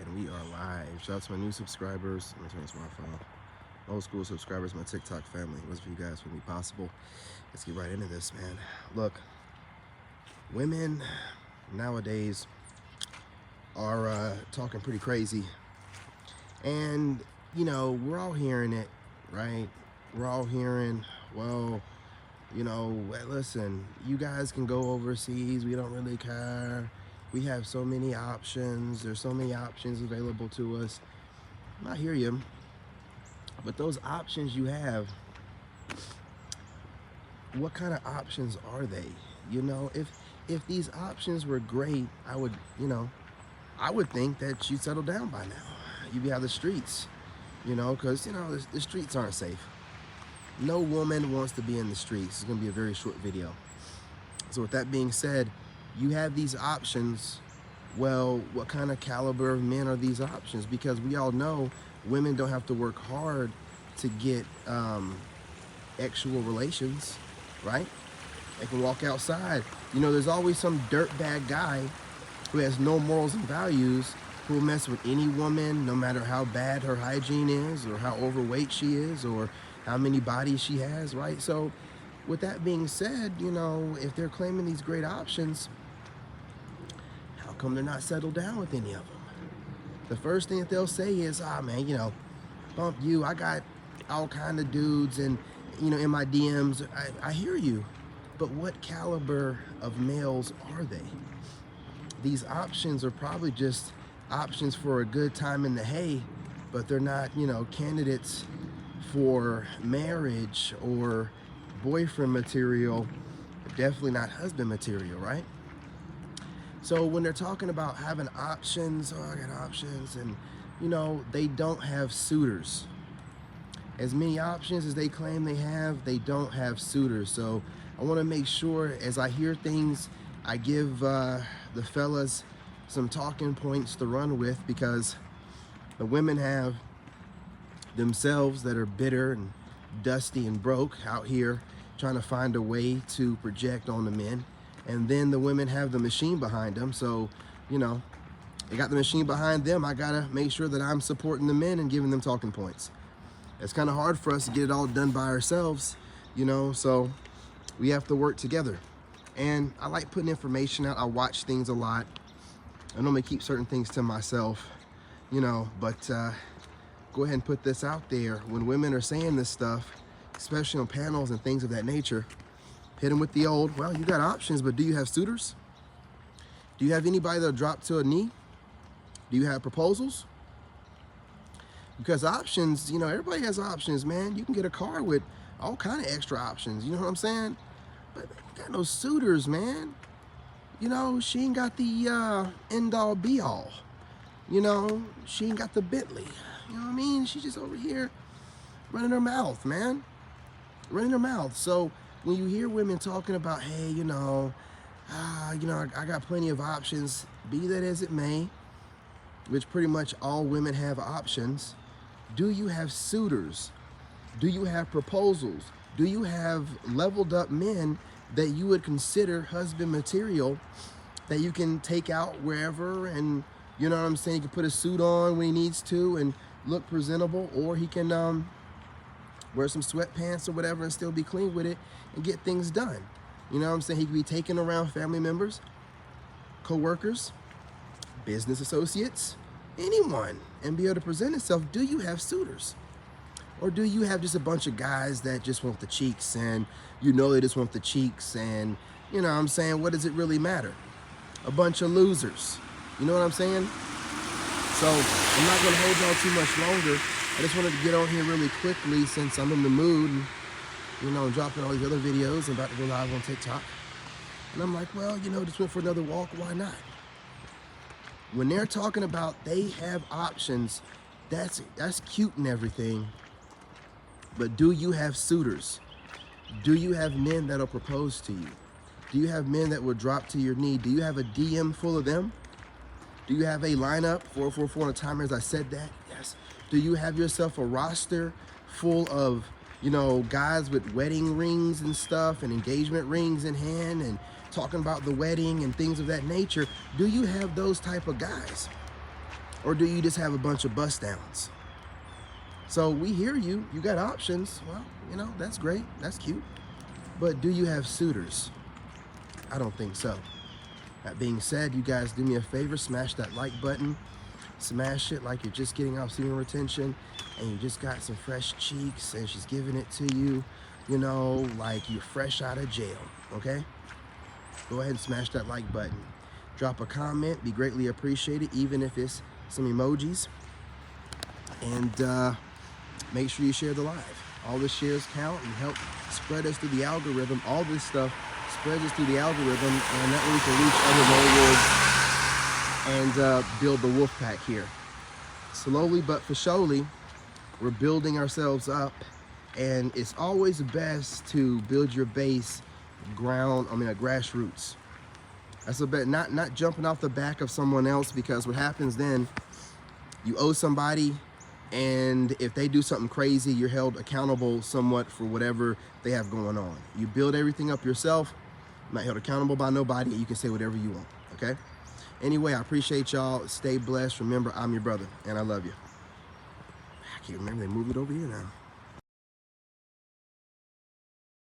And we are live. Shout out to my new subscribers. Let me turn this smartphone. Old school subscribers, my TikTok family. It was for you guys for me possible. Let's get right into this, man. Look, women nowadays are talking pretty crazy. And, you know, we're all hearing it, right? We're all hearing, well, you know, listen, you guys can go overseas. We don't really care. We have so many options. There's so many options available to us. I hear you. But those options you have, what kind of options are they? You know, if these options were great, I would think that you'd settle down by now. You'd be out of the streets, you know, because, you know, the streets aren't safe. No woman wants to be in the streets. It's going to be a very short video. So with that being said, you have these options. Well, what kind of caliber of men are these options? Because we all know women don't have to work hard to get actual relations, right? They can walk outside. You know, there's always some dirtbag guy who has no morals and values who will mess with any woman, no matter how bad her hygiene is or how overweight she is or how many bodies she has, right? So with that being said, you know, if they're claiming these great options, how come they're not settled down with any of them? The first thing that they'll say is, man, you know, bump you, I got all kind of dudes and, you know, in my DMs. I hear you, but what caliber of males are they? These options are probably just options for a good time in the hay, but they're not, you know, candidates for marriage or boyfriend material, definitely not husband material, right? So when they're talking about having options, oh, I got options, and, you know, they don't have suitors. As many options as they claim they have, they don't have suitors. So I want to make sure as I hear things, I give the fellas some talking points to run with, because the women have themselves that are bitter and dusty and broke out here trying to find a way to project on the men. And then the women have the machine behind them. So, you know, they got the machine behind them. I gotta make sure that I'm supporting the men and giving them talking points. It's kind of hard for us to get it all done by ourselves, you know, so we have to work together. And I like putting information out. I watch things a lot. I normally keep certain things to myself, you know, but go ahead and put this out there. When women are saying this stuff, especially on panels and things of that nature, hit them with the old, well, you got options, but do you have suitors? Do you have anybody that'll drop to a knee? Do you have proposals? Because options, you know, everybody has options, man. You can get a car with all kind of extra options, you know what I'm saying? But you got no suitors, man. You know, she ain't got the end-all be-all. You know, she ain't got the Bentley. You know what I mean? She's just over here running her mouth, man. Running her mouth. So when you hear women talking about, hey, you know, I got plenty of options, be that as it may, which pretty much all women have options. Do you have suitors? Do you have proposals? Do you have leveled up men that you would consider husband material that you can take out wherever, and, you know what I'm saying, he can put a suit on when he needs to and look presentable, or he can wear some sweatpants or whatever and still be clean with it and get things done. You know what I'm saying? He could be taken around family members, co-workers, business associates, anyone, and be able to present himself. Do you have suitors? Or do you have just a bunch of guys that just want the cheeks, and you know they just want the cheeks, and, you know what I'm saying, what does it really matter? A bunch of losers. You know what I'm saying? So I'm not going to hold y'all too much longer. I just wanted to get on here really quickly since I'm in the mood, and, you know, I'm dropping all these other videos. I'm about to go live on TikTok. And I'm like, well, you know, just went for another walk. Why not? When they're talking about they have options, that's cute and everything. But do you have suitors? Do you have men that'll propose to you? Do you have men that will drop to your knee? Do you have a DM full of them? Do you have a lineup, 444 on a timer, as I said that? Yes. Do you have yourself a roster full of, you know, guys with wedding rings and stuff and engagement rings in hand and talking about the wedding and things of that nature? Do you have those type of guys? Or do you just have a bunch of bust downs? So we hear you, you got options. Well, you know, that's great, that's cute. But do you have suitors? I don't think so. That being said, you guys do me a favor, smash that like button. Smash it like you're just getting off semen retention and you just got some fresh cheeks and she's giving it to you, you know, like you're fresh out of jail, okay? Go ahead and smash that like button. Drop a comment, be greatly appreciated, even if it's some emojis. And make sure you share the live. All the shares count and help spread us through the algorithm. All this stuff spreads us through the algorithm, and that way we can reach other lone wolves and build the wolf pack here. Slowly but for surely, we're building ourselves up, and it's always best to build your base grassroots. That's a bit, not jumping off the back of someone else, because what happens then, you owe somebody, and if they do something crazy, you're held accountable somewhat for whatever they have going on. You build everything up yourself, not held accountable by nobody, and you can say whatever you want, okay? Anyway, I appreciate y'all. Stay blessed. Remember, I'm your brother, and I love you. I can't remember, they moved it over here now.